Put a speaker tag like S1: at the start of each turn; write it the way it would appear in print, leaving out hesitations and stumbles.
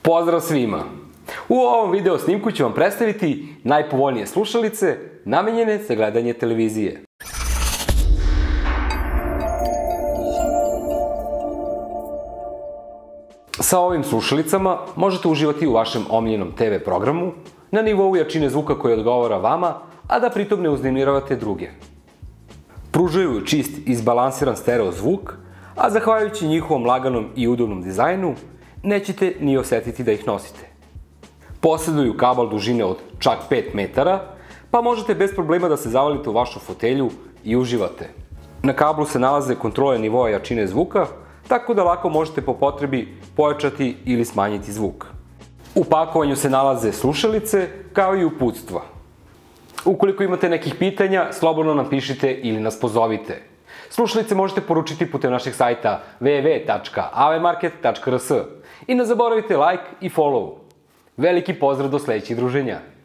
S1: Pozdrav svima! U ovom video snimku ću vam predstaviti najpovoljnije slušalice namenjene za gledanje televizije. Sa ovim slušalicama možete uživati u vašem omiljenom TV programu na nivou jačine zvuka koji odgovara vama, a da pritom ne uznemiravate druge. Pružaju čist i izbalansiran stereo zvuk, a zahvaljujući njihovom laganom i udobnom dizajnu, nećete ni osetiti da ih nosite. Posjeduju kabel dužine od čak 5 metara, pa možete bez problema da se zavalite u vašu fotelju i uživate. Na kablu se nalaze kontrole nivoa jačine zvuka, tako da lako možete po potrebi pojačati ili smanjiti zvuk. U pakovanju se nalaze slušalice, kao i uputstva. Ukoliko imate nekih pitanja, slobodno nam pišite ili nas pozovite. Slušalice možete poručiti putem našeg sajta www.avemarket.rs i ne zaboravite like i follow. Veliki pozdrav do sledećih druženja!